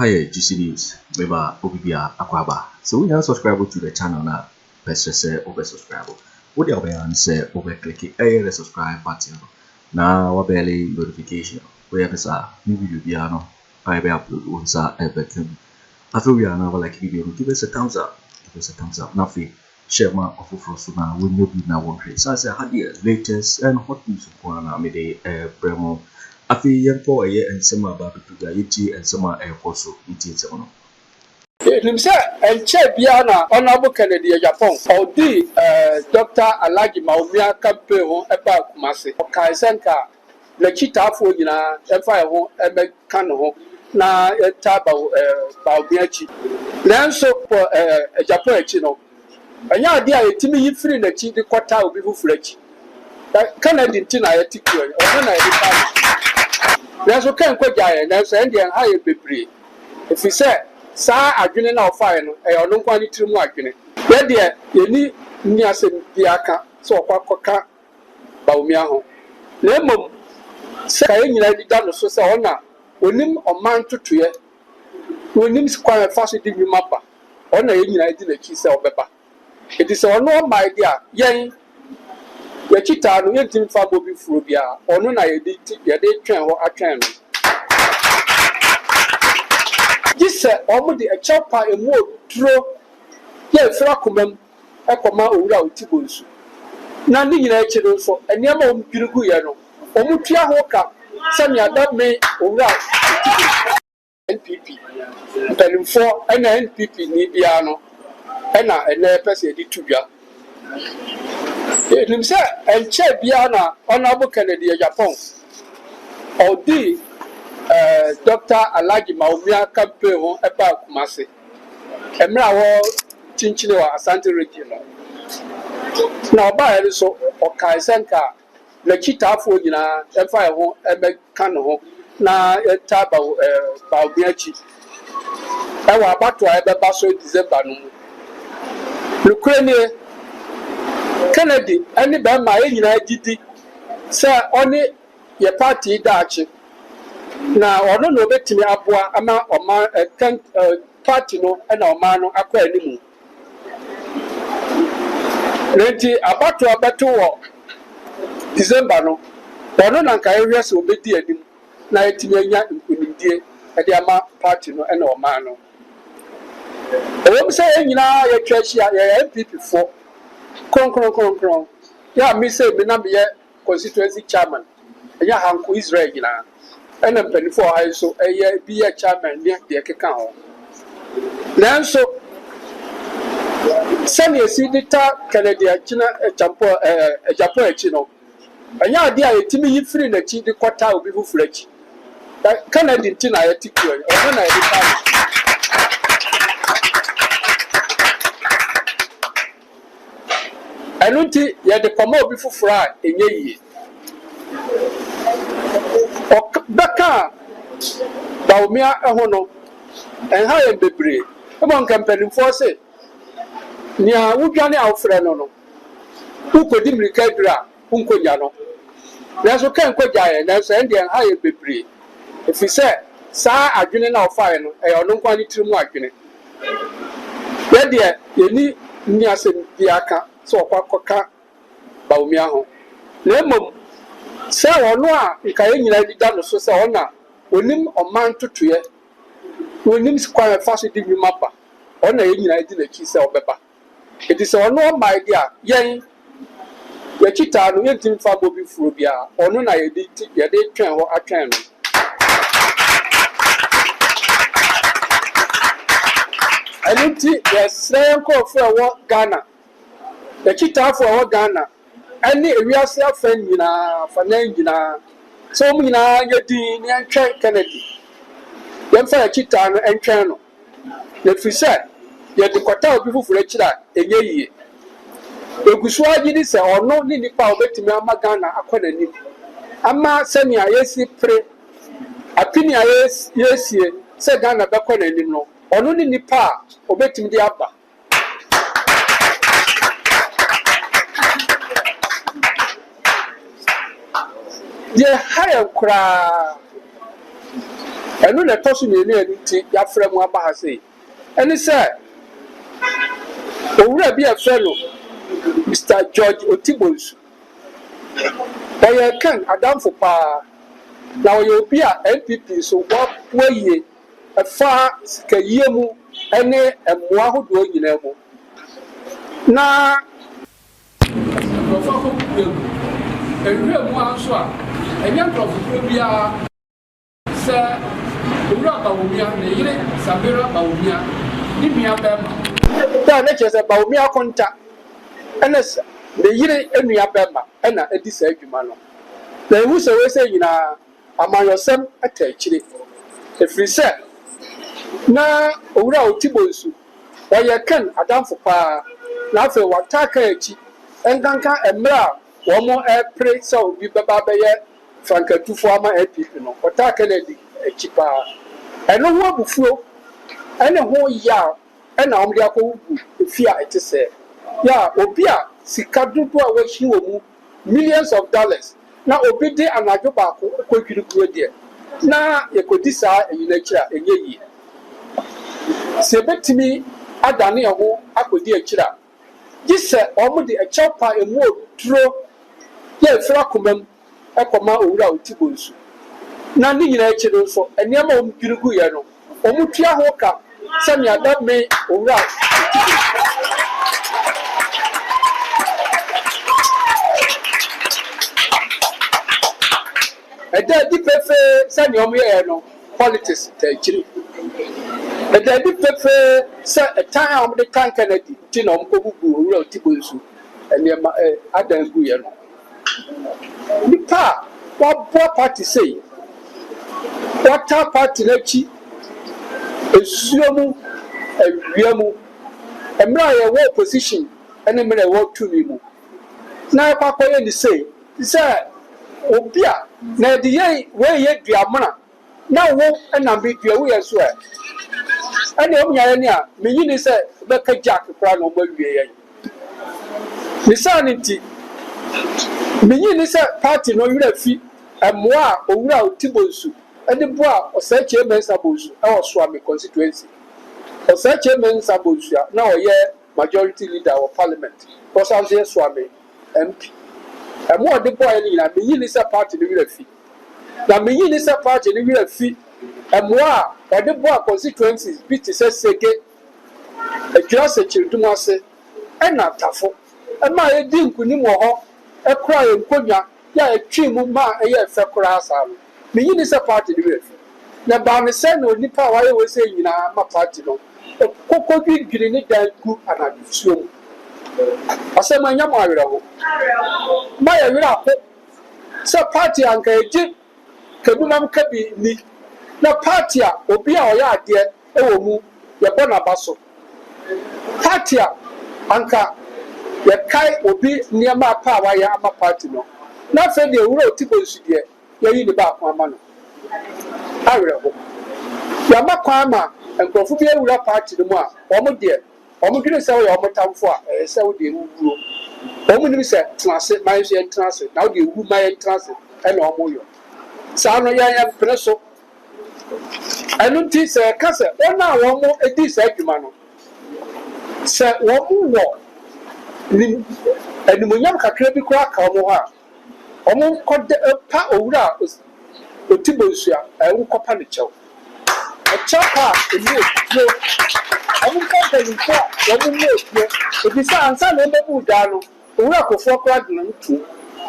Hi, GC News. Remember, Obibia Akwaba. So we are subscribe to the channel now. Best say over subscribe. What the other say over click the subscribe button. Now what barely notification. We have a new video piano. I will upload once everything. After we are now like video, give us a thumbs up. Give us a thumbs up. Nothing. Share my offer for so now. We know now one place. So I say had the latest and hot news of Kwana midday promo. Afriyie and Samira Bawumia and some Akoto Kyeremanteng. Himself and Chebiana, Honorable Kennedy Agyapong, or Dr. Agyapong Bawumia campaign about Kumasi. Kaisenka, the Chita for Yina, F.I.O. Ebe Kano, na Taba Bawumia. Nanso for Agyapong Chino. And ya dear, Timmy free the Chi, the quarter will be fledged. Kennedy Tina, or when I there's a can go giant, there's an Indian high baby. If he said, Sir, I didn't know fine, I don't want it to work in it. Then, dear, you need Niasen Diaka, so Kwaku Bawumia. Lemon, saying I did done so honor, when him or man to tree, when him squire fasted in your mapper, honor in I did a kiss of pepper. It is all no my dear, yea. The Chita, no yin for Bobby Frubia, or no, I did your day train or a train. This already a chopper and more draw. Yes, Rakumem, Akoma, or Tibusu. None in a children for a Yamo Piruguyano, or Mutia Hoka, Sammy that may or NPP. Then for an NPP Nibiano, Anna and a person did to ya. Himself and Chebiana, Honorable Kennedy Agyapong, or Dr. Agyapong Bawumia campaign about Kumasi. Emra Chinchino Asante Regional. Now, by so or Kaisenka, the Chita for Yina, F.I.O. Ebe Kano, na Taba Bawumia. I was about to have a basso December. Ukraine. Kennedy, any by my United, sir, only your party dachi. Now, I don't know bet me Abua, Ama or man, party no, and our man, Aquanimu. Lady, about to a battle December no, but no one can areas will be dear. 19 in dear at the Ama party no, and our man. I won't say any now, your church, your MPP for. Kron. Ya me say me na be constituency chairman. Ya hanku Israel gina. And I'm 24 I so be a chairman near the keka ho. Nanso Sammy Sidita Kennedy Agyapong Chino. Anya dia etimi free na chi the quarter will be fledged. Kennedy Tina etiku or when I I don't think you had the commode before fry in a year. Or Baka Bawumia Ahono and high and debris. Among campaigning for say, near Ujani Alfredo. Who could him recadra, Unco Yano? There's a can go giant, there's Indian high and debris. If he said, Sir, I didn't know fine, I don't want it to work in it. Then, dear, you need Niasen Diaka. So Kwaku Bawumia. Lemon, say or no, you can United done so honor. When him or man to tree, when him squire fasted in your mapper, honor United a kiss of pepper. It is all no my dear, yea. The Chita, no yin for Bobby Frubia, or no, I did your day train or a train. I don't think there's same call for what Ghana. The Chita for our Ghana, any real self friend, you know, for Nangina. So, you know, you're doing and Kennedy. Then for a Chita and channel. If we said, you're the quarter people for a chita a year. The Guswaji is or no need power to me, Ghana, according to Ama Sammy, yes, pray. Opinion, yes, said Ghana back on any no, or no need power, obey him the Abba. The higher cry ɛno na ɛtɔ so mmienu ɛnu ti yɛafrɛ mu aba ha sei ɛne sɛ owura bi ɛfrɛ no Mr. George Otibonsu ɔyɛ kan adamfo paa na ɔyɛ obi a NPP so wɔyie ɛfa sikayie mu ɛne ɛmmoa ahodoɔ nyinaa mu na nkurɔfoɔ akɔkukuo mu ɛwura mu nso a ɛnyɛ nkurɔfokuo biara sɛ owura Bawumia ne yere Samira Bawumia ne nua bɛrima da ne kyerɛ sɛ Bawumia konta ɛna ne yere nua bɛrima ɛna ɛdi saa adwuma no na ehu sɛ wɔsɛ nyinaa amanyɔsɛm ɛta akyire ɛfiri sɛ na owura Otibonsu ɔyɛ kan adamfo paa na afei wataka akyi ɛnkanka mmerɛ a wɔn ɛpere sɛ obi bɛba bɛyɛ frankatufo ama NPP no ɔtaa Kennedy akyi paa ɛno ho abufuo ɛne ho yia ɛna wɔn de akɔwugu efi a ɛte sɛ ya obi a sika dodo a wɔahyi wɔ mu millions of dollars na obi de anadwo baako kɔdwiri kuro deɛ na yɛkɔdi saa ɛyi n'akyiri a ɛnyɛ yie sɛ ebɛtumi adane ɛho akɔdi akyiri a gye sɛ wɔn de ɛkyɛw pa emu oduro yɛ efra kɔma mu ɛkɔma owura Otibonsu na ne nyinaa akyi no nso nneɛma a wɔn dwiri gu yɛ no wɔn tua ho ka sɛnea dame owura ɛda di pɛfɛ sɛnea wɔn yɛ no politics ta akyiri ɛda di pɛfɛ sɛ ɛtan a wɔn de kan Kennedy ti na wɔn kɔbubu owura Otibonsu nneɛma adan gu yɛ no nipa a waboa party sei wata party n'akyi esuo mu awia mu mmerɛ a yɛwɔ opposition ɛne mmerɛ a yɛwɔ tumi mu na akɔyɛ ne sei sɛ obi a na yɛde wɔyɛ duamena na wo ɛnam bi dua woyɛ so ɛ ɛne ɔmo nyɛ ne a menyi ne sɛ bɛka jack koraa na ɔmo awie yɛn ne saa ne nti menyi ne sɛ party no werɛ fi ɛmmoa a owura Otibonsu ɛde boa ɔsɛe Kyeremanteng bonsu ɛwɔ Soame constituency ɔsɛe Kyeremanteng bonsu a na ɔyɛ majority leader wɔ parliament ɔsan so yɛ Soame MP ɛmo ɔde boa yɛ no nyinaa menyi ne sɛ party no werɛ fi na menyi ne sɛ party no werɛ fi ɛmmoa a ɔde boa constituencies bi te sɛ Sege adwira sɛ Kyiridum ase ɛna Tafo ɛma yɛdi nkunim wɔ hɔ ɛkora yɛ nkonnwa yɛ atwi mu ma ɛyɛ ɛfɛ koraa saa no menyi ne sɛ party no werɛ fi na baame sɛ na onipa a wayɛ wɔ sɛ nyinaa ma party no kɔkɔdwidwiri ne dan gu anadwosuo mu asɛm anya mo awerɛho ma yɛ werɛ apo sɛ party anka yɛgye kabumam ka bi ni na party a obi a ɔyɛ adeɛ ɛwɔ mu yɛbɔ n'aba so party a anka yɛkae obi nneɛma apa a wayɛ ama party no na afei deɛ owura Otibonsu deɛ yɛyi ne baako ama no awerɛho yɛama kwan ma nkurɔfo bi awura party no mu a wɔn deɛ wɔn dwene sɛ wɔyɛ wɔn tamfo a ɛyɛ sɛ wɔde ewuo wɔn nim sɛ tena ase mayɛ nso yɛn tena ase na wɔde ewu mayɛ tena ase ɛna wɔn yɔ saa no yɛn pene so ɛno nti sɛ yɛka sɛ wɔn a wɔn edi saa adwuma no sɛ wɔn wɔ animonyam kakra bi koraa ka wɔn hɔ a wɔn nkɔda pa owura Otibonsu a ɛwɔ nkɔpa ne kyɛw ɛkyɛw pa a emu etuo wɔn nkɔ mpanyinfo a wɔn mu etuo ebi sɛ ansa na ɛbɛbu daa no owura Akufo koraa de ne ntu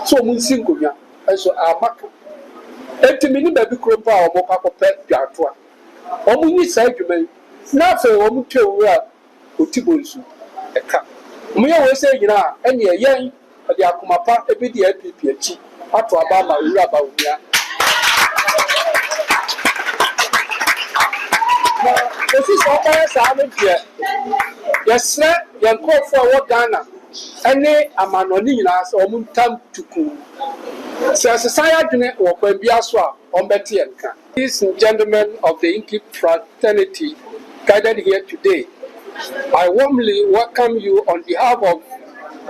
so wɔn nsi nkonnwa ɛso amaka etimi ne baabi kuro mpo a wɔn kɔ akɔpɛ duato a wɔn nyi saa adwuma yi na afei wɔn twa owura Otibonsu ɛka wɔn yɛ wɔn sɛ nyinaa ɛne ɛyɛn ɔde akoma pa ebi de NPP akyi ato aba ama owura Bawumia na osi sɛ ɔbɛyɛ saa no deɛ yɛsrɛ yɛn nkurɔfoɔ a ɛwɔ Ghana ɛne amanɔne nyinaa sɛ wɔn ntam tukuu sɛ ɛsesa yɛ adwene wɔ kwan bi aso a wɔn bɛte yɛn ka. Ladies and gentlemen of the Inky fraternity gathered here today, I warmly welcome you on behalf of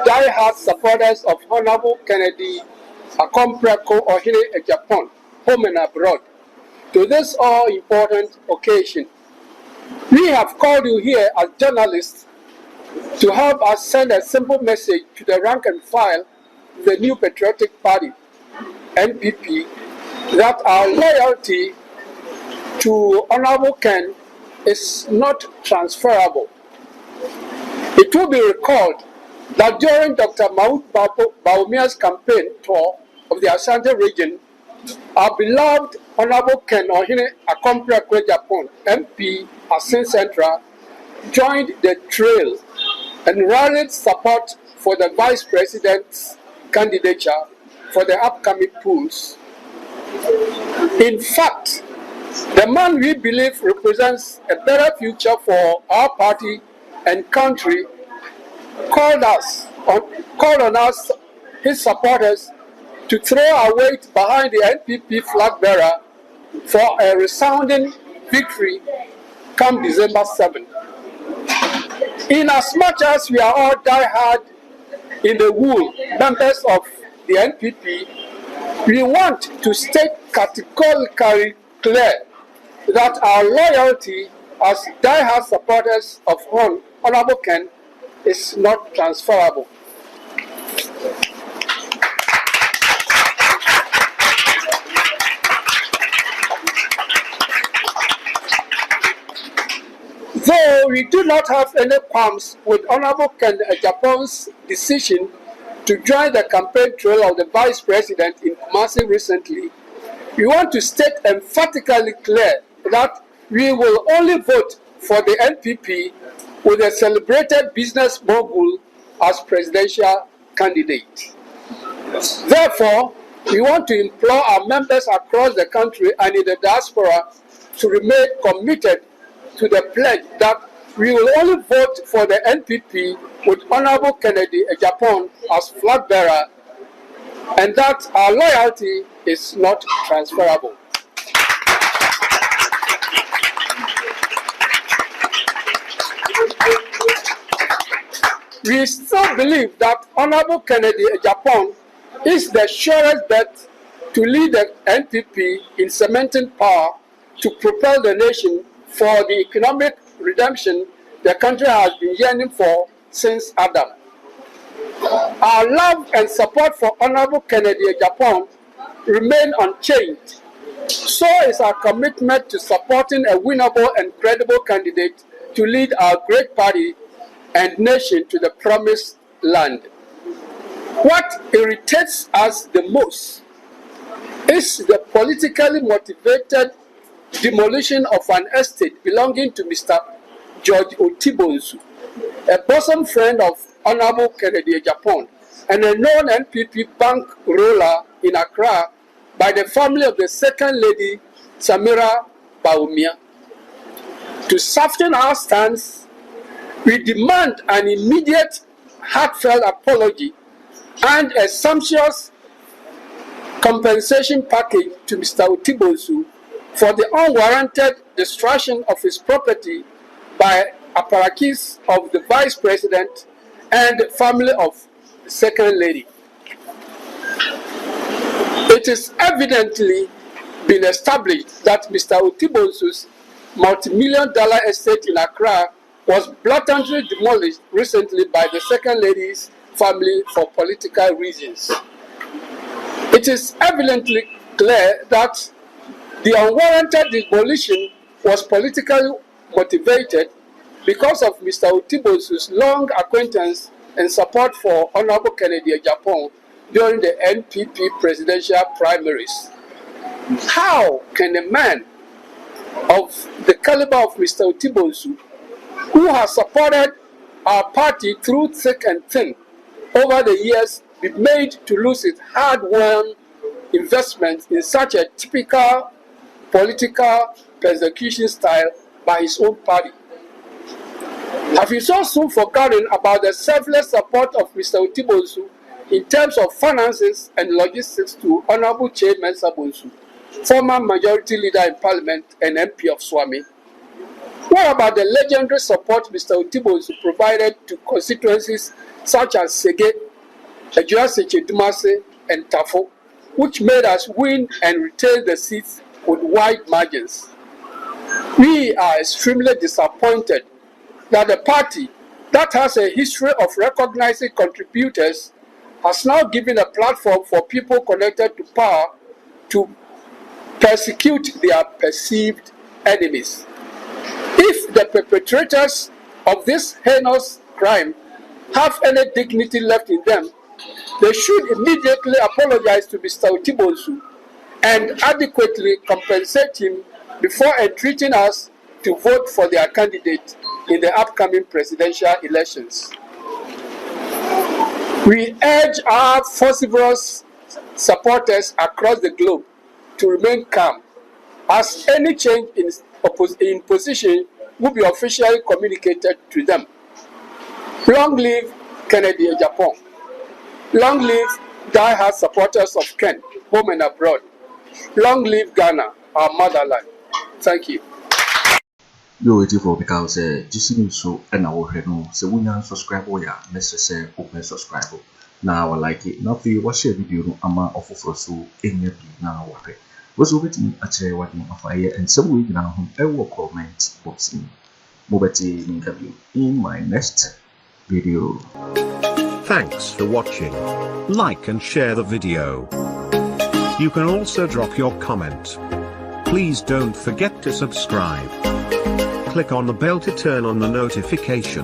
die-hard supporters of Honorable Kennedy Agyapong, home and abroad, to this all-important occasion. We have called you here as journalists to help us send a simple message to the rank and file of the New Patriotic Party, NPP, that our loyalty to Honorable Ken is not transferable. It will be recalled that during Dr. Bawumia's campaign tour of the Ashanti region, our beloved Honorable Ken Agyapong Agyapong, MP, Asin Central, joined the trail and rallied support for the Vice President's candidature for the upcoming polls. In fact, the man we believe represents a better future for our party and country called on us, his supporters, to throw our weight behind the NPP flag bearer for a resounding victory come December 7. In as much as we are all die-hard in the wool members of the NPP, we want to state categorically clear that our loyalty as die-hard supporters of Honorable Ken is not transferable. Though we do not have any qualms with Honorable Kennedy Agyapong's decision to join the campaign trail of the Vice President in Kumasi recently, we want to state emphatically clear that we will only vote for the NPP with a celebrated business mogul as presidential candidate. Therefore, we want to implore our members across the country and in the diaspora to remain committed to the pledge that we will only vote for the NPP with Honorable Kennedy Agyapong as flag bearer, and that our loyalty is not transferable. We still believe that Honorable Kennedy Agyapong is the surest bet to lead the NPP in cementing power to propel the nation for the economic redemption the country has been yearning for since Adam. Our love and support for Honorable Kennedy Agyapong remain unchanged. So is our commitment to supporting a winnable and credible candidate to lead our great party and nation to the promised land. What irritates us the most is the politically motivated demolition of an estate belonging to Mr. George Otibonsu, a bosom friend of Honorable Kennedy Agyapong and a known NPP bank roller in Accra, by the family of the Second Lady Samira Bawumia. To soften our stance, we demand an immediate heartfelt apology and a sumptuous compensation package to Mr. Otibonsu for the unwarranted destruction of his property by apparatchiks of the Vice President and the family of the Second Lady. It is evidently been established that Mr. Otibonsu's multi-million-dollar estate in Accra was blatantly demolished recently by the Second Lady's family for political reasons. It is evidently clear that the unwarranted demolition was politically motivated because of Mr. Otibonsu's long acquaintance and support for Honorable Kennedy Agyapong during the NPP presidential primaries. How can a man of the caliber of Mr. Otibonsu, who has supported our party through thick and thin over the years, be made to lose its hard-won investment in such a typical political persecution style by his own party? Have you so soon forgotten about the selfless support of Mr. Otibonsu in terms of finances and logistics to Honorable Chairman Sabonsu, former majority leader in Parliament and MP of Swami? What about the legendary support Mr. Otibonsu provided to constituencies such as Sege, Ejura Seche Dumase, and Tafo, which made us win and retain the seats with wide margins. We are extremely disappointed that the party that has a history of recognizing contributors has now given a platform for people connected to power to persecute their perceived enemies. If the perpetrators of this heinous crime have any dignity left in them, they should immediately apologize to Mr. Otibonsu and adequately compensate him before entreating us to vote for their candidate in the upcoming presidential elections. We urge our vociferous supporters across the globe to remain calm, as any change in position will be officially communicated to them. Long live Kennedy Agyapong. Long live die-hard supporters of Ken, home and abroad. Long live Ghana, our motherland. Thank you. Yo, waiting for because just me so and I will know. So we now subscribe or yeah, necessary open subscribe. Now I like it. Now if you watch a video, I'm offer so in your now what was over to me actually what you Afriyie and some week now I will comment boxing. Mobati in my next video. Thanks for watching. Like and share the video. You can also drop your comment. Please don't forget to subscribe. Click on the bell to turn on the notification.